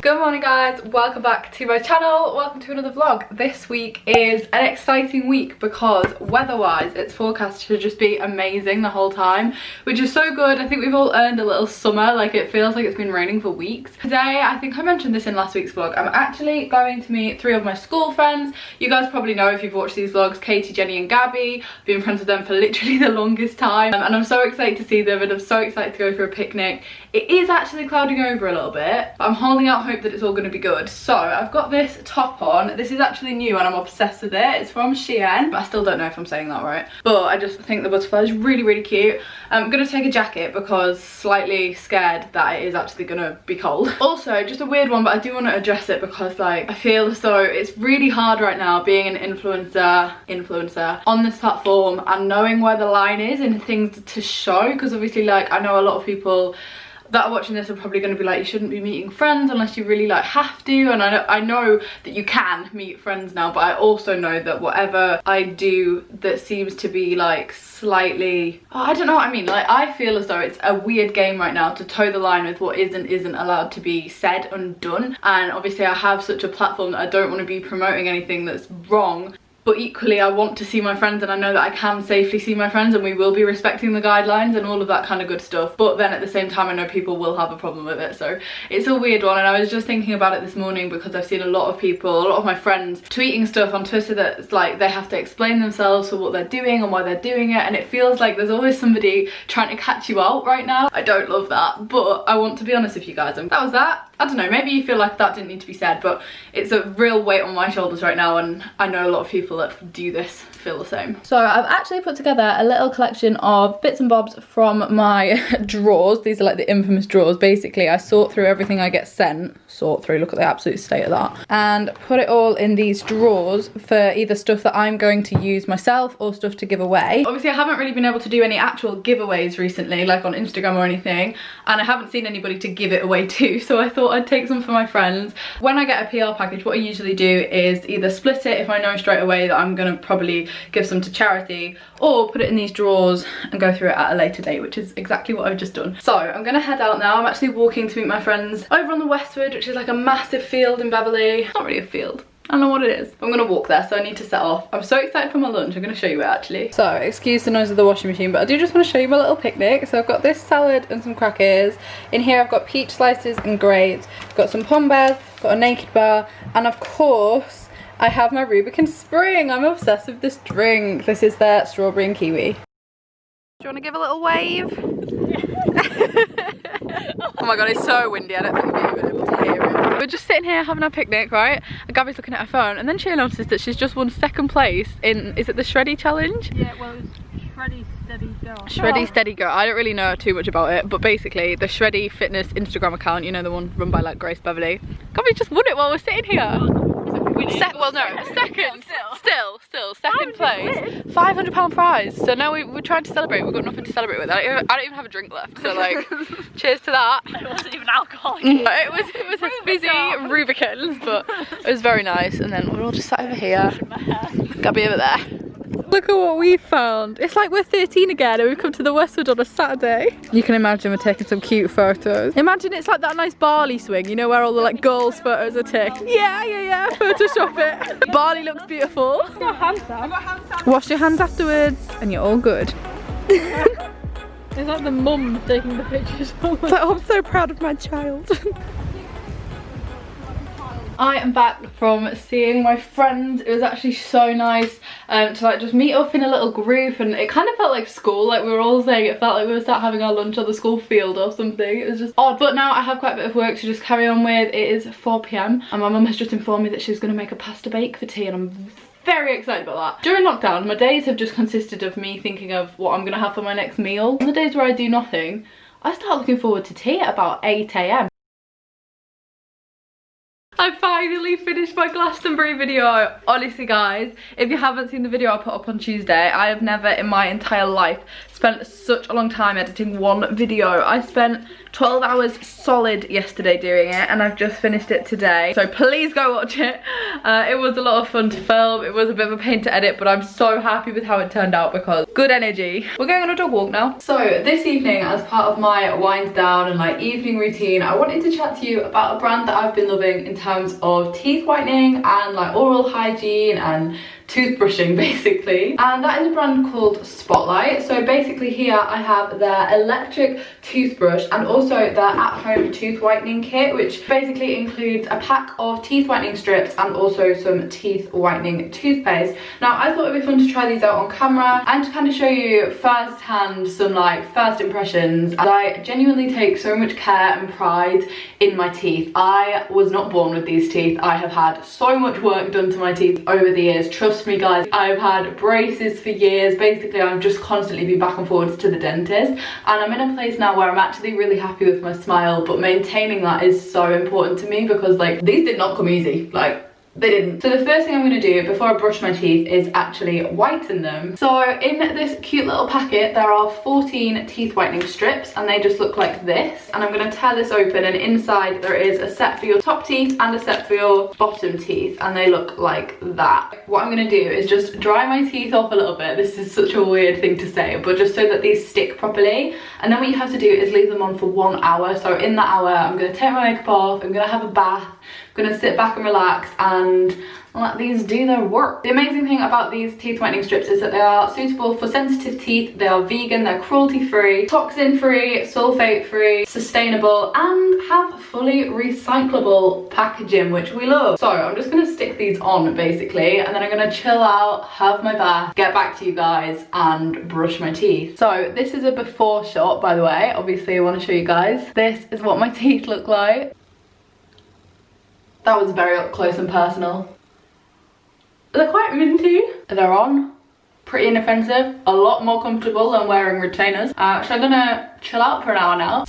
Good morning guys, welcome back to my channel, welcome to another vlog. This week is an exciting week because weather-wise it's forecast to just be amazing the whole time, which is so good. I think we've all earned a little summer, like it feels like it's been raining for weeks. Today, I think I mentioned this in last week's vlog, I'm actually going to meet 3 of my school friends. You guys probably know if you've watched these vlogs, Katie, Jenny and Gabby. I've been friends with them for literally the longest time and I'm so excited to see them and I'm so excited to go for a picnic. It is actually clouding over a little bit, but I'm holding out hope that it's all going to be good. So I've got this top on. This is actually new and I'm obsessed with it. It's from Shein. I still don't know if I'm saying that right, but I just think the butterfly is really cute. I'm going to take a jacket because slightly scared that it is actually going to be cold. Also, just a weird one, but I do want to address it because like I feel as though it's really hard right now being an influencer on this platform and knowing where the line is and things to show, because obviously like I know a lot of people that are watching this are probably going to be like, you shouldn't be meeting friends unless you really like have to, and I know that you can meet friends now, but I also know that whatever I do that seems to be like slightly, I don't know what I mean, like I feel as though it's a weird game right now to toe the line with what is and isn't allowed to be said and done. And obviously I have such a platform that I don't want to be promoting anything that's wrong, but equally I want to see my friends and I know that I can safely see my friends and we will be respecting the guidelines and all of that kind of good stuff. But then at the same time I know people will have a problem with it, so it's a weird one. And I was just thinking about it this morning because I've seen a lot of people, a lot of my friends tweeting stuff on Twitter that's like they have to explain themselves for what they're doing and why they're doing it, and it feels like there's always somebody trying to catch you out right now. I don't love that, but I want to be honest with you guys, and that was that. I don't know, maybe you feel like that didn't need to be said, but it's a real weight on my shoulders right now and I know a lot of people that do this feel the same. So I've actually put together a little collection of bits and bobs from my drawers. These are like the infamous drawers. Basically I sort through everything I get sent, look at the absolute state of that, and put it all in these drawers for either stuff that I'm going to use myself or stuff to give away. Obviously I haven't really been able to do any actual giveaways recently, like on Instagram or anything, and I haven't seen anybody to give it away to, so I thought I'd take some for my friends. When I get a PR package, what I usually do is either split it if I know straight away that I'm gonna probably give some to charity, or put it in these drawers and go through it at a later date, which is exactly what I've just done. So I'm gonna head out now. I'm actually walking to meet my friends over on the Westwood, which is like a massive field in Beverley. It's not really a field, I don't know what it is. I'm gonna walk there, so I need to set off. I'm so excited for my lunch. I'm gonna show you it actually. So excuse the noise of the washing machine, but I do just want to show you my little picnic. So I've got this salad and some crackers. In here I've got peach slices and grapes. I've got some pombas, got a naked bar, and of course I have my Rubicon Spring. I'm obsessed with this drink. This is their strawberry and kiwi. Do you want to give a little wave? Oh my god, it's so windy. I don't think you'll be able to hear it. We're just sitting here having our picnic, right? And Gabby's looking at her phone, and then she notices that she's just won 2nd place in, is it the Shreddy challenge? Yeah, well, it's Shreddy Steady Girl. Shreddy Steady Girl. I don't really know too much about it, but basically the Shreddy Fitness Instagram account, you know, the one run by like Grace Beverley. Gabby just won it while we're sitting here. Well, no, second. Still, second place. £500 prize. So now we're trying to celebrate. We've got nothing to celebrate with. I don't even have a drink left. So like, cheers to that. It wasn't even alcoholic. It was a fizzy Rubicons, but it was very nice. And then we're all just sat over here. Gabby over there. Look at what we found. It's like we're 13 again and we've come to the Westwood on a Saturday. You can imagine we're taking some cute photos. Imagine it's like that nice Barley swing, you know, where all the like girls' photos are taken. Yeah, Photoshop it. Barley looks beautiful. I got hand sound. Wash your hands afterwards and you're all good. It's like the mum taking the pictures. It's like, oh, I'm so proud of my child. I am back from seeing my friends. It was actually so nice to like just meet up in a little group, and it kind of felt like school, like we were all saying it felt like we were sat having our lunch on the school field or something. It was just odd, but now I have quite a bit of work to just carry on with. It is 4 PM and my mum has just informed me that she's going to make a pasta bake for tea, and I'm very excited about that. During lockdown, my days have just consisted of me thinking of what I'm going to have for my next meal. On the days where I do nothing, I start looking forward to tea at about 8 AM. I finally finally finished my Glastonbury video. Honestly guys, if you haven't seen the video I put up on Tuesday, I have never in my entire life spent such a long time editing one video. I spent 12 hours solid yesterday doing it, and I've just finished it today, so please go watch it. It was a lot of fun to film. It was a bit of a pain to edit, but I'm so happy with how it turned out because good energy. We're going on a dog walk now. So this evening, as part of my wind down and like evening routine, I wanted to chat to you about a brand that I've been loving in terms of teeth whitening and like oral hygiene and toothbrushing basically, and that is a brand called Spotlight. So basically here I have their electric toothbrush and also their at-home tooth whitening kit, which basically includes a pack of teeth whitening strips and also some teeth whitening toothpaste. Now I thought it'd be fun to try these out on camera and to kind of show you firsthand some like first impressions. I genuinely take so much care and pride in my teeth. I was not born with these teeth. I have had so much work done to my teeth over the years. Trust me guys, I've had braces for years. Basically I've just constantly been back and forwards to the dentist, and I'm in a place now where I'm actually really happy with my smile, but maintaining that is so important to me because like these did not come easy, like they didn't. So the first thing I'm going to do before I brush my teeth is actually whiten them. So in this cute little packet there are 14 teeth whitening strips, and they just look like this, and I'm going to tear this open, and inside there is a set for your top teeth and a set for your bottom teeth, and they look like that. What I'm going to do is just dry my teeth off a little bit. This is such a weird thing to say, but just so that these stick properly, and then what you have to do is leave them on for 1 hour. So in that hour I'm going to take my makeup off, I'm going to have a bath, I'm going to sit back and relax and let these do their work. The amazing thing about these teeth whitening strips is that they are suitable for sensitive teeth, they are vegan, they're cruelty free, toxin free, sulfate free, sustainable, and have fully recyclable packaging, which we love. So I'm just going to stick these on basically, and then I'm going to chill out, have my bath, get back to you guys and brush my teeth. So this is a before shot, by the way. Obviously I want to show you guys. This is what my teeth look like. That was very up close and personal. They're quite minty. They're on. Pretty inoffensive. A lot more comfortable than wearing retainers. So I'm gonna chill out for an hour now.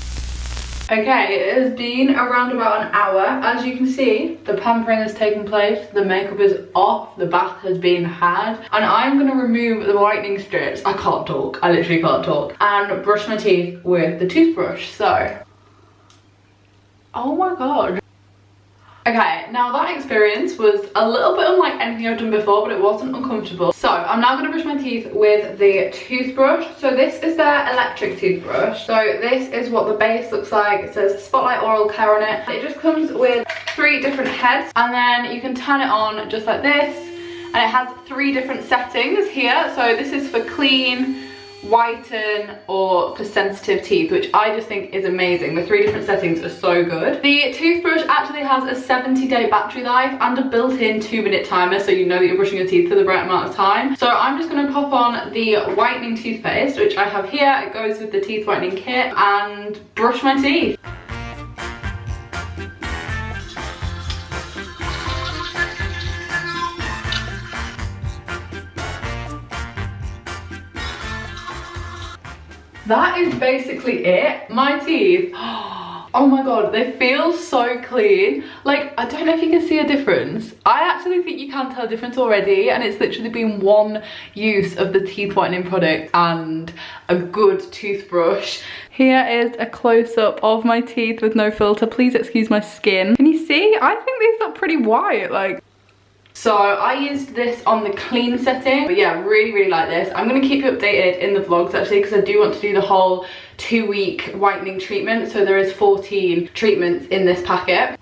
Okay, it has been around about an hour. As you can see, the pampering has taken place, the makeup is off, the bath has been had, and I'm gonna remove the whitening strips. I can't talk, I literally can't talk. And brush my teeth with the toothbrush, so. Oh my god. Okay, now that experience was a little bit unlike anything I've done before, but it wasn't uncomfortable. So I'm now going to brush my teeth with the toothbrush. So this is their electric toothbrush. So this is what the base looks like. It says Spotlight Oral Care on it. It just comes with 3 different heads, and then you can turn it on just like this, and it has 3 different settings here. So this is for clean, whiten, or for sensitive teeth, which I just think is amazing. The 3 different settings are so good. The toothbrush actually has a 70-day battery life and a built-in 2-minute timer, so you know that you're brushing your teeth for the right amount of time. So I'm just going to pop on the whitening toothpaste, which I have here. It goes with the teeth whitening kit, and brush my teeth. That is basically it. My teeth, oh my god, they feel so clean. Like, I don't know if you can see a difference. I actually think you can tell a difference already, and it's literally been 1 use of the teeth whitening product and a good toothbrush. Here is a close-up of my teeth with no filter. Please excuse my skin. Can you see? I think these look pretty white, like. So I used this on the clean setting, but yeah, really like this. I'm going to keep you updated in the vlogs actually, because I do want to do the whole 2-week whitening treatment. So there is 14 treatments in this packet.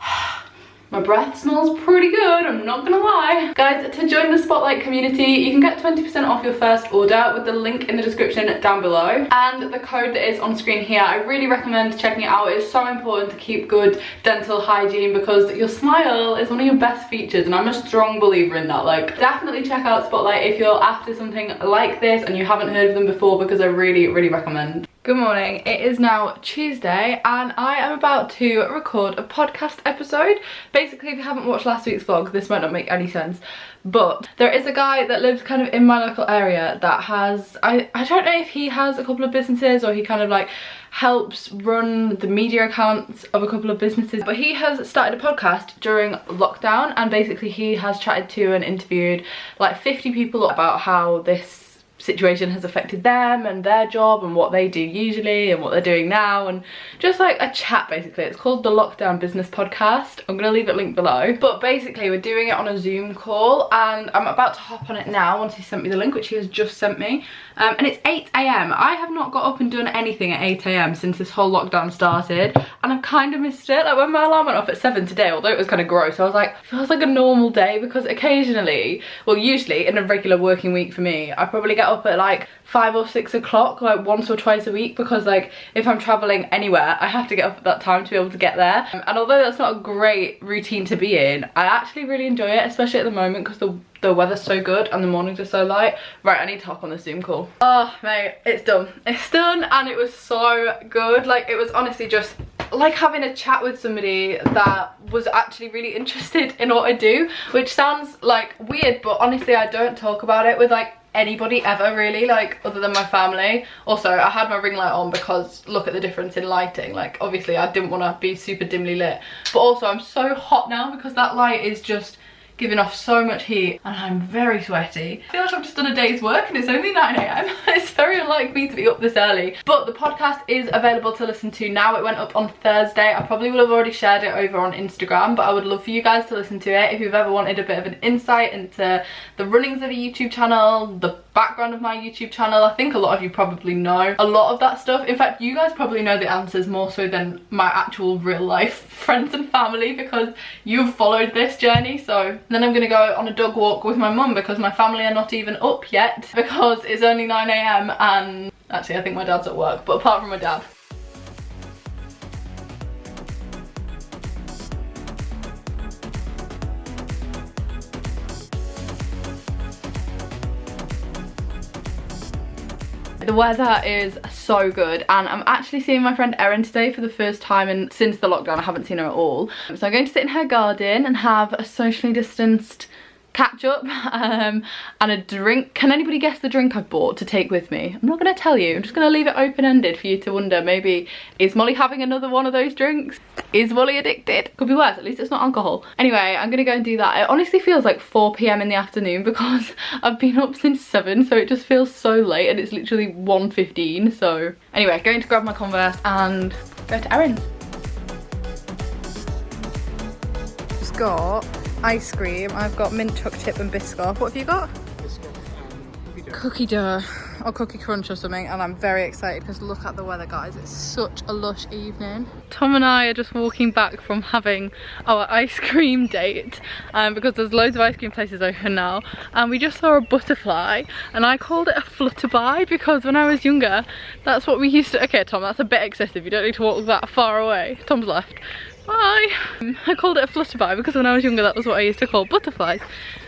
My breath smells pretty good, I'm not gonna lie. Guys, to join the Spotlight community, you can get 20% off your first order with the link in the description down below. And the code that is on screen here, I really recommend checking it out. It's so important to keep good dental hygiene because your smile is one of your best features, and I'm a strong believer in that. Like, definitely check out Spotlight if you're after something like this and you haven't heard of them before, because I really recommend. Good morning, it is now Tuesday and I am about to record a podcast episode. Basically, if you haven't watched last week's vlog, this might not make any sense, but there is a guy that lives kind of in my local area that has, I don't know if he has a couple of businesses or he kind of like helps run the media accounts of a couple of businesses, but he has started a podcast during lockdown and basically he has chatted to and interviewed like 50 people about how this situation has affected them and their job and what they do usually and what they're doing now, and just like a chat basically. It's called the Lockdown Business Podcast. I'm gonna leave it linked below, but basically we're doing it on a Zoom call and I'm about to hop on it now once he sent me the link, which he has just sent me, and it's 8 AM. I have not got up and done anything at 8 AM since this whole lockdown started and I've kind of missed it. Like when my alarm went off at 7 today, although it was kind of gross, I was like, feels like a normal day, because occasionally, well usually in a regular working week for me, I probably get up at like 5 or 6 o'clock like once or twice a week, because like if I'm traveling anywhere I have to get up at that time to be able to get there, and although that's not a great routine to be in, I actually really enjoy it, especially at the moment because the weather's so good and the mornings are so light. Right, I need to hop on the Zoom call. Oh mate, it's done and it was so good. Like it was honestly just like having a chat with somebody that was actually really interested in what I do, which sounds like weird, but honestly I don't talk about it with like anybody ever really, like other than my family. Also, I had my ring light on because look at the difference in lighting. Like obviously I didn't want to be super dimly lit, but also I'm so hot now because that light is just giving off so much heat and I'm very sweaty. I feel like I've just done a day's work and it's only 9 AM. It's very unlike me to be up this early. But the podcast is available to listen to now. It went up on Thursday. I probably will have already shared it over on Instagram, but I would love for you guys to listen to it if you've ever wanted a bit of an insight into the runnings of a YouTube channel, the background of my YouTube channel. I think a lot of you probably know a lot of that stuff. In fact, you guys probably know the answers more so than my actual real life friends and family, because you've followed this journey. So then I'm gonna go on a dog walk with my mum because my family are not even up yet because it's only 9 AM and actually I think my dad's at work, but apart from my dad. The weather is so good and I'm actually seeing my friend Erin today for the first time, and since the lockdown I haven't seen her at all. So I'm going to sit in her garden and have a socially distanced catch up and a drink. Can anybody guess the drink I've bought to take with me? I'm not going to tell you, I'm just going to leave it open-ended for you to wonder, maybe is Molly having another one of those drinks? Is Molly addicted? Could be worse, at least it's not alcohol. Anyway, I'm gonna go and do that. It honestly feels like 4 PM in the afternoon because I've been up since 7, so it just feels so late and it's literally 1:15. So anyway, going to grab my Converse and go to Erin's. Just got ice cream. I've got mint choc chip and Biscoff. What have you got? Cookie dough or cookie crunch or something, and I'm very excited because look at the weather, guys. It's such a lush evening. Tom and I are just walking back from having our ice cream date because there's loads of ice cream places open now, and we just saw a butterfly and I called it a flutterby because when I was younger that's what we used to. Okay Tom, that's a bit excessive, you don't need to walk that far away. Tom's left. Bye. I called it a flutterby because when I was younger that was what I used to call butterflies.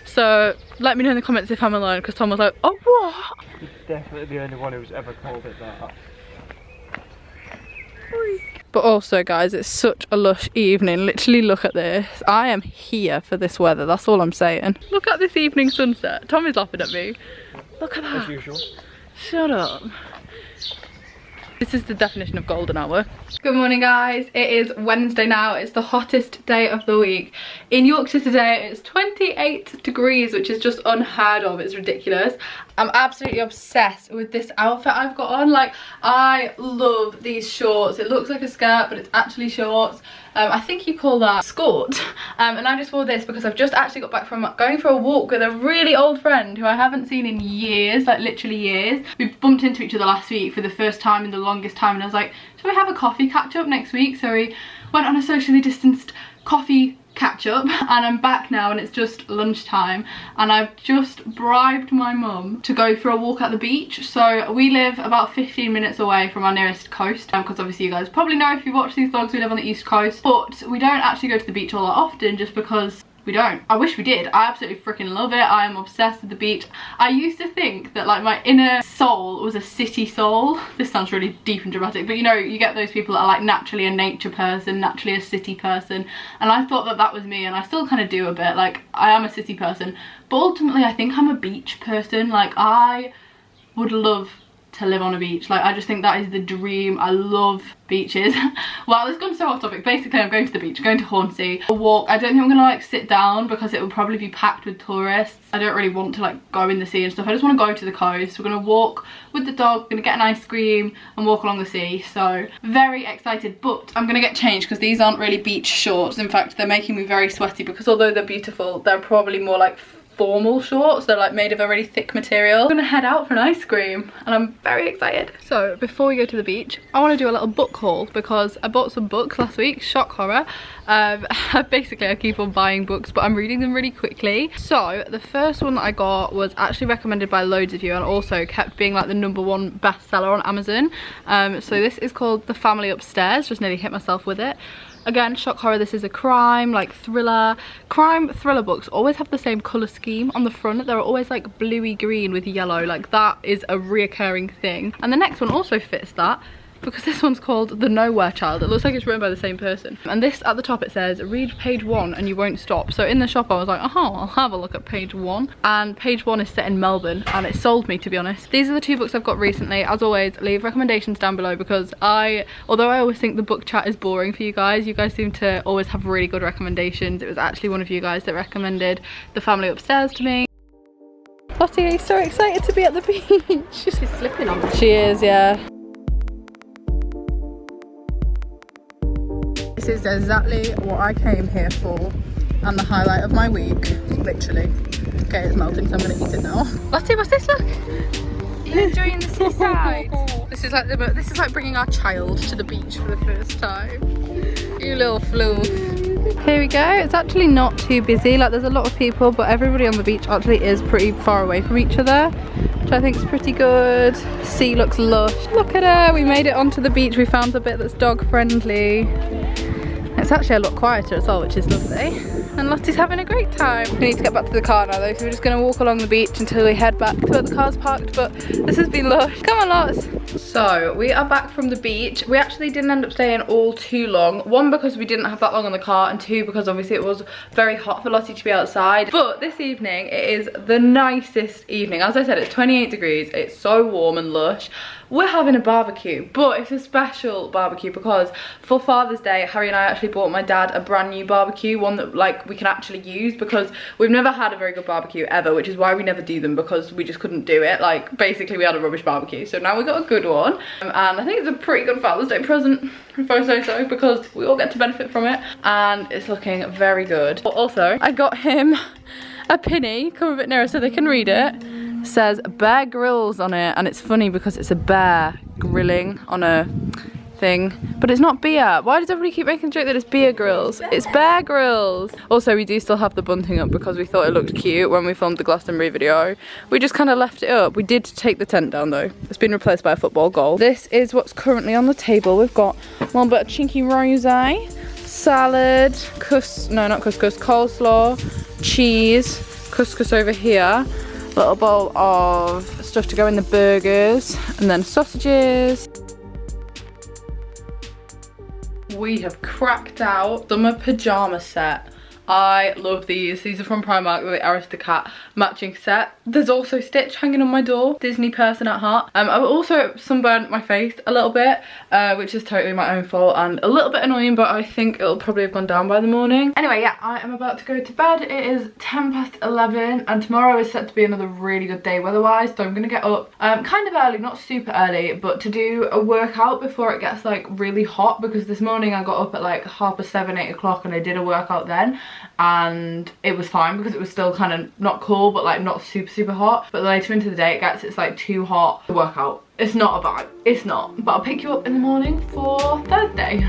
So let me know in the comments if I'm alone, because Tom was like, oh what? You're definitely the only one who's ever called it that. But also guys, it's such a lush evening. Literally look at this. I am here for this weather, that's all I'm saying. Look at this evening sunset. Tom is laughing at me. Look at that. As usual. Shut up. This is the definition of golden hour. Good morning guys, it is Wednesday now. It's the hottest day of the week. In Yorkshire today it's 28 degrees, which is just unheard of. It's ridiculous. I'm absolutely obsessed with this outfit I've got on. Like, I love these shorts. It looks like a skirt but it's actually shorts. I think you call that skirt. And I just wore this because I've just actually got back from going for a walk with a really old friend who I haven't seen in years, like literally years. We bumped into each other last week for the first time in the longest time, and I was like, shall we have a coffee catch up next week? So we went on a socially distanced coffee catch up, and I'm back now and it's just lunchtime and I've just bribed my mum to go for a walk at the beach. So we live about 15 minutes away from our nearest coast, because obviously you guys probably know if you watch these vlogs we live on the east coast, but we don't actually go to the beach all that often just because we don't. I wish we did. I absolutely freaking love it. I am obsessed with the beach. I used to think that like my inner soul was a city soul. This sounds really deep and dramatic, but you know, you get those people that are like naturally a nature person, naturally a city person, and I thought that that was me, and I still kind of do a bit. Like, I am a city person, but ultimately I think I'm a beach person. Like, I would love to live on a beach. Like, I just think that is the dream. I love beaches. Wow, this has gone so off topic. Basically, I'm going to the beach, going to Hornsey, a walk. I don't think I'm gonna like sit down because it will probably be packed with tourists. I don't really want to like go in the sea and stuff. I just want to go to the coast. We're gonna walk with the dog, gonna get an ice cream and walk along the sea. So very excited, but I'm gonna get changed because these aren't really beach shorts. In fact, they're making me very sweaty because although they're beautiful, they're probably more like formal shorts. They're like made of a really thick material. I'm gonna head out for an ice cream and I'm very excited. So before we go to the beach, I want to do a little book haul because I bought some books last week. Shock horror. Basically I keep on buying books, but I'm reading them really quickly. So the first one that I got was actually recommended by loads of you and also kept being like the #1 bestseller on Amazon. So this is called The Family Upstairs. Just nearly hit myself with it. Again, shock horror. This is a crime, like thriller. Crime thriller books always have the same colour scheme on the front. They're always like bluey green with yellow. Like, that is a reoccurring thing. And the next one also fits that, because this one's called The Nowhere Child. It looks like it's written by the same person. And this, at the top it says, read page 1 and you won't stop. So in the shop I was like, oh, I'll have a look at page 1. And page 1 is set in Melbourne and it sold me, to be honest. These are the 2 books I've got recently. As always, leave recommendations down below because although I always think the book chat is boring for you guys seem to always have really good recommendations. It was actually one of you guys that recommended The Family Upstairs to me. Lottie is so excited to be at the beach. She's slipping on me. She is, yeah. This is exactly what I came here for and the highlight of my week, literally. Okay, it's melting, so I'm gonna eat it now. Lottie, what's this? Look! Are you enjoying the seaside? This is like bringing our child to the beach for the first time. You little floof. Here we go. It's actually not too busy. Like, there's a lot of people, but everybody on the beach actually is pretty far away from each other, which I think is pretty good. The sea looks lush. Look at her. We made it onto the beach. We found the bit that's dog friendly. It's actually a lot quieter as well, which is lovely. And Lottie's having a great time. We need to get back to the car now though, so we're just going to walk along the beach until we head back to where the car's parked, but this has been lush. Come on, Lots. So we are back from the beach. We actually didn't end up staying all too long. 1, because we didn't have that long on the car, and 2, because obviously it was very hot for Lottie to be outside. But this evening, it is the nicest evening. As I said, it's 28 degrees. It's so warm and lush. We're having a barbecue, but it's a special barbecue because for Father's Day, Harry and I actually bought my dad a brand new barbecue, one that like we can actually use, because we've never had a very good barbecue ever, which is why we never do them, because we just couldn't do it. Like, basically we had a rubbish barbecue, so now we got a good one. And I think it's a pretty good Father's Day present, if I say so, because we all get to benefit from it, and it's looking very good. Also, I got him a pinny, come a bit nearer so they can read it. Says Bear Grylls on it, and it's funny because it's a bear grilling on a thing, but it's not beer. Why does everybody keep making the joke that it's Beer Grylls? It's Bear Grylls. Also, we do still have the bunting up because we thought it looked cute when we filmed the Glastonbury video. We just kind of left it up. We did take the tent down though. It's been replaced by a football goal. This is what's currently on the table. We've got one bit of chinky rosé, salad, coleslaw, cheese, couscous over here, little bowl of stuff to go in the burgers, and then sausages. We have cracked out summer pyjama set. I love these. These are from Primark, the Aristocat matching set. There's also Stitch hanging on my door. Disney person at heart. I've also sunburned my face a little bit, which is totally my own fault and a little bit annoying, but I think it'll probably have gone down by the morning. Anyway, yeah, I am about to go to bed. It is 11:10 and tomorrow is set to be another really good day weather-wise, so I'm gonna get up kind of early, not super early, but to do a workout before it gets like really hot, because this morning I got up at like 7:30, 8 o'clock and I did a workout then, and it was fine because it was still kind of not cool but like not super hot. But later into the day it's like too hot to work out. It's not a vibe, it's not. But I'll pick you up in the morning for Thursday.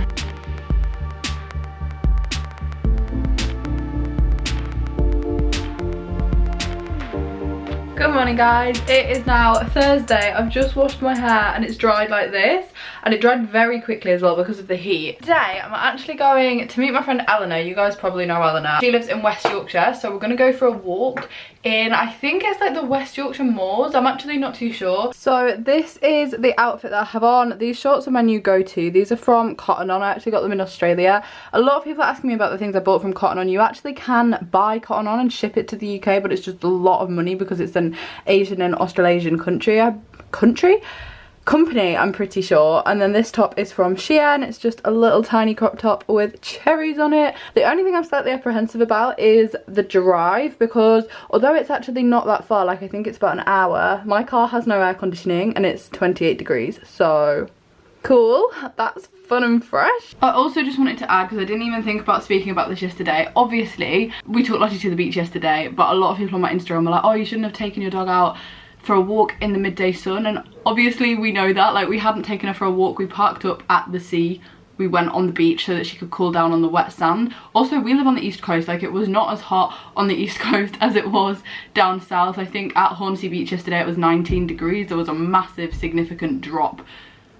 Good morning guys, it is now Thursday. I've just washed my hair and it's dried like this, and it dried very quickly as well because of the heat. Today I'm actually going to meet my friend Eleanor. You guys probably know Eleanor. She lives in West Yorkshire, so we're going to go for a walk in, I think it's like the West Yorkshire Moors. I'm actually not too sure. So this is the outfit that I have on. These shorts are my new go-to. These are from Cotton On. I actually got them in Australia. A lot of people are asking me about the things I bought from Cotton On. You actually can buy Cotton On and ship it to the UK, but it's just a lot of money because it's an Asian and Australasian company, I'm pretty sure. And then this top is from Shein. It's just a little tiny crop top with cherries on it. The only thing I'm slightly apprehensive about is the drive, because although it's actually not that far, like I think it's about an hour, my car has no air conditioning and it's 28 degrees, so cool, that's fun and fresh. I also just wanted to add, because I didn't even think about speaking about this yesterday, obviously we took Lottie to the beach yesterday, but a lot of people on my Instagram were like, oh, you shouldn't have taken your dog out for a walk in the midday sun. And obviously we know that, like, we hadn't taken her for a walk. We parked up at the sea, we went on the beach so that she could cool down on the wet sand. Also, we live on the east coast, like it was not as hot on the east coast as it was down south. I think at Hornsey Beach yesterday it was 19 degrees. There was a massive significant drop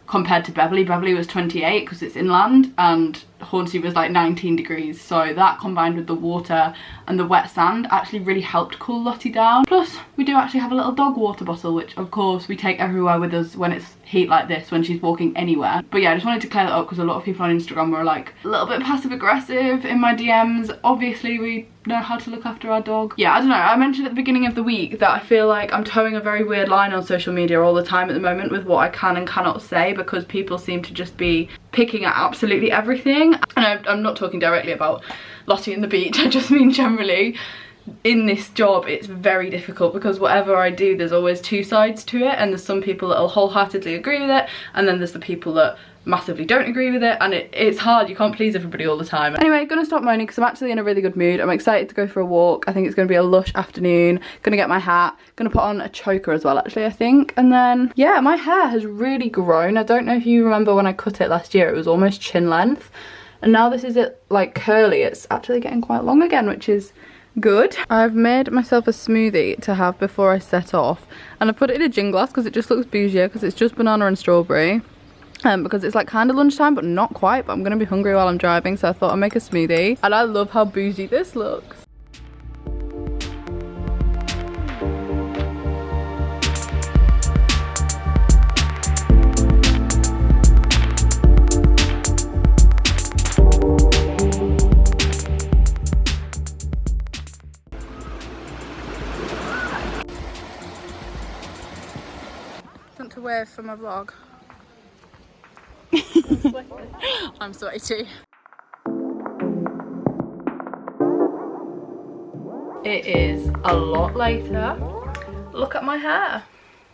compared to Beverley. Beverley was 28 because it's inland, and Hornsey was like 19 degrees. So that combined with the water and the wet sand actually really helped cool Lottie down. Plus we do actually have a little dog water bottle, which of course we take everywhere with us when it's heat like this, when she's walking anywhere. But yeah, I just wanted to clear that up because a lot of people on Instagram were like a little bit passive aggressive in my DMs. Obviously we know how to look after our dog. Yeah, I don't know, I mentioned at the beginning of the week that I feel like I'm towing a very weird line on social media all the time at the moment with what I can and cannot say, because people seem to just be picking at absolutely everything. And I'm not talking directly about Lottie and the beach, I just mean generally in this job it's very difficult, because whatever I do there's always two sides to it, and there's some people that'll wholeheartedly agree with it, and then there's the people that massively don't agree with it, and it's hard. You can't please everybody all the time. Anyway, gonna stop moaning because I'm actually in a really good mood. I'm excited to go for a walk. I think it's gonna be a lush afternoon. Gonna get my hat, gonna put on a choker as well actually, I think. And then yeah, my hair has really grown. I don't know if you remember when I cut it last year, it was almost chin length, and now this is it like curly. It's actually getting quite long again, which is good. I've made myself a smoothie to have before I set off, and I put it in a gin glass because it just looks bougier, because it's just banana and strawberry. Because it's like kind of lunchtime but not quite, but I'm gonna be hungry while I'm driving, so I thought I'd make a smoothie. And I love how bougie this looks. Want to wave for my vlog? I'm sweaty too. It is a lot later. Look at my hair.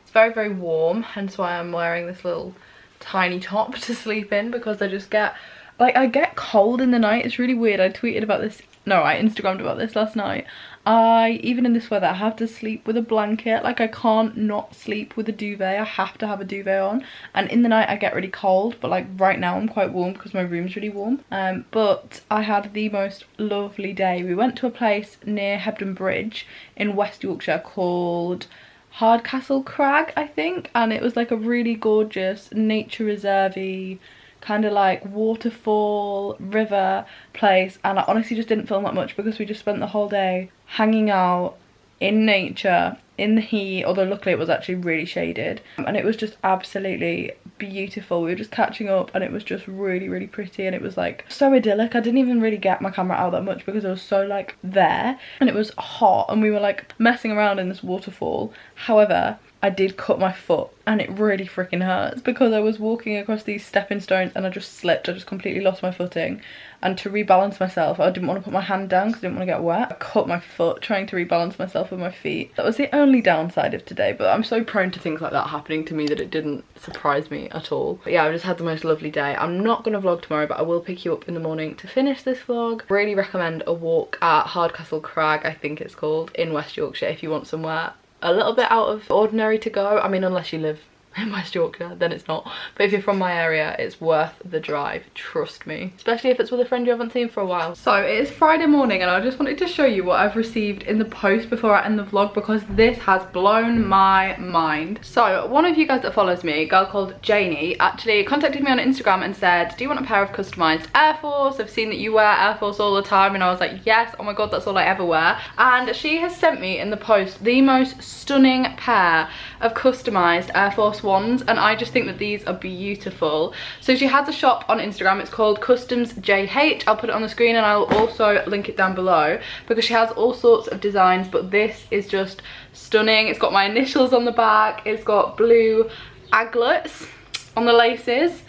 It's very, very warm, hence why I'm wearing this little tiny top to sleep in, because I just get, like, I get cold in the night. It's really weird. I tweeted about this, no, I Instagrammed about this last night. Even in this weather, I have to sleep with a blanket. Like, I can't not sleep with a duvet. I have to have a duvet on. And in the night, I get really cold. But, like, right now, I'm quite warm because my room's really warm. But I had the most lovely day. We went to a place near Hebden Bridge in West Yorkshire called Hardcastle Crag, I think. And it was, like, a really gorgeous nature reserve-y kind of like waterfall river place, and I honestly just didn't film that much because we just spent the whole day hanging out in nature in the heat, although luckily it was actually really shaded, and it was just absolutely beautiful. We were just catching up and it was just really, really pretty, and it was like so idyllic. I didn't even really get my camera out that much because I was so like there, and it was hot and we were like messing around in this waterfall. However, I did cut my foot and it really freaking hurts because I was walking across these stepping stones and I just slipped. I just completely lost my footing, and to rebalance myself I didn't want to put my hand down because I didn't want to get wet. I cut my foot trying to rebalance myself with my feet. That was the only downside of today, but I'm so prone to things like that happening to me that it didn't surprise me at all. But yeah, I just had the most lovely day. I'm not going to vlog tomorrow, but I will pick you up in the morning to finish this vlog. Really recommend a walk at Hardcastle Crag, I think it's called, in West Yorkshire if you want somewhere a little bit out of ordinary to go. I mean, unless you live in West Yorkshire, then it's not. But if you're from my area, it's worth the drive, trust me. Especially if it's with a friend you haven't seen for a while. So it is Friday morning and I just wanted to show you what I've received in the post before I end the vlog, because this has blown my mind. So one of you guys that follows me, a girl called Janie, actually contacted me on Instagram and said, do you want a pair of customised Air Force? I've seen that you wear Air Force all the time. And I was like, yes, oh my god, that's all I ever wear. And she has sent me in the post the most stunning pair of customised Air Force Ones, and I just think that these are beautiful. So she has a shop on Instagram, it's called Customs JH. I'll put it on the screen and I'll also link it down below, because she has all sorts of designs, but this is just stunning. It's got my initials on the back, it's got blue aglets on the laces,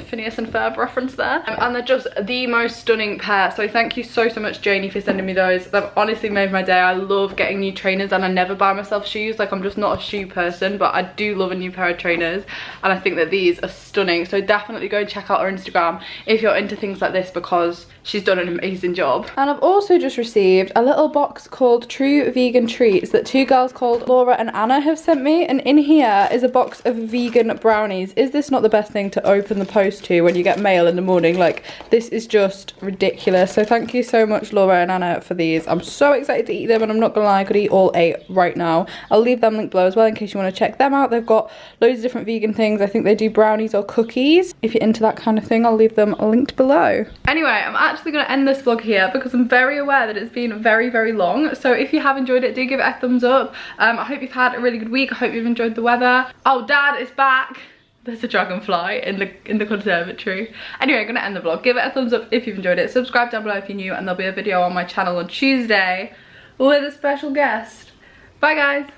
Phineas and Ferb reference there, and they're just the most stunning pair. So thank you so much, Janie, for sending me those. They've honestly made my day. I love getting new trainers and I never buy myself shoes. Like, I'm just not a shoe person, but I do love a new pair of trainers and I think that these are stunning. So definitely go and check out her Instagram if you're into things like this, because she's done an amazing job. And I've also just received a little box called True Vegan Treats that two girls called Laura and Anna have sent me, and in here is a box of vegan brownies. Is this not the best thing to open the post to when you get mail in the morning? Like, this is just ridiculous. So thank you so much, Laura and Anna, for these. I'm so excited to eat them, and I'm not gonna lie, I could eat all 8 right now. I'll leave them linked below as well in case you want to check them out. They've got loads of different vegan things. I think they do brownies or cookies. If you're into that kind of thing, I'll leave them linked below. Anyway, I'm actually gonna end this vlog here because I'm very aware that it's been very, very long. So if you have enjoyed it, do give it a thumbs up. I hope you've had a really good week. I hope you've enjoyed the weather. Oh, Dad is back. There's a dragonfly in the conservatory. Anyway, I'm gonna end the vlog. Give it a thumbs up if you've enjoyed it. Subscribe down below if you're new, and there'll be a video on my channel on Tuesday with a special guest. Bye, guys.